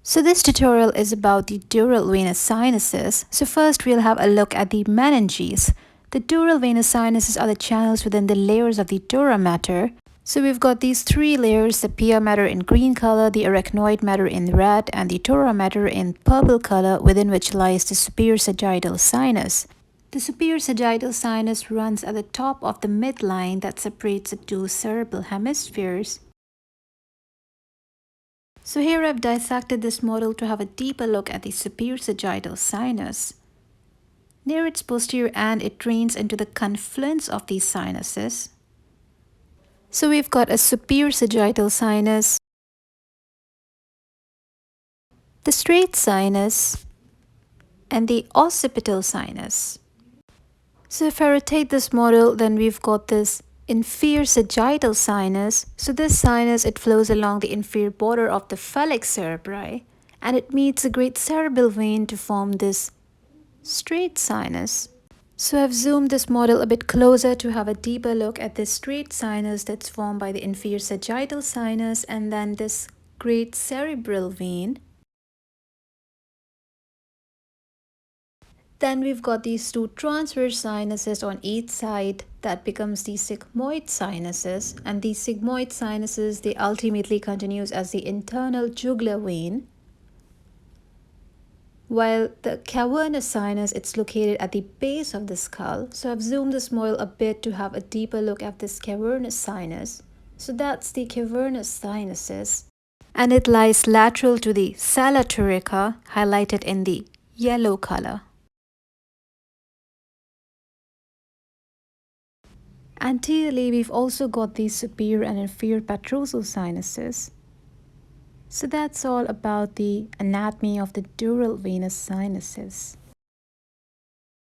So this tutorial is about the dural venous sinuses. So first we'll have a look at the meninges. The dural venous sinuses are the channels within the layers of the dura mater. So we've got these three layers, the pia mater in green color, the arachnoid mater in red, and the dura mater in purple color, within which lies the superior sagittal sinus. The superior sagittal sinus runs at the top of the midline that separates the two cerebral hemispheres. So here I've dissected this model to have a deeper look at the superior sagittal sinus. Near its posterior end, it drains into the confluence of these sinuses. So we've got a superior sagittal sinus, the straight sinus, and the occipital sinus. So if I rotate this model, then we've got this inferior sagittal sinus. So this sinus, it flows along the inferior border of the phallic cerebri, and it meets the great cerebral vein to form this straight sinus. So I've zoomed this model a bit closer to have a deeper look at this straight sinus that's formed by the inferior sagittal sinus and then this great cerebral vein. Then we've got these two transverse sinuses on each side that becomes the sigmoid sinuses, and these sigmoid sinuses, they ultimately continues as the internal jugular vein, while the cavernous sinus, it's located at the base of the skull. So I've zoomed this model a bit to have a deeper look at this cavernous sinus. So that's the cavernous sinuses, and it lies lateral to the sala turica, highlighted in the yellow color. Anteriorly, we've also got the superior and inferior petrosal sinuses. So that's all about the anatomy of the dural venous sinuses.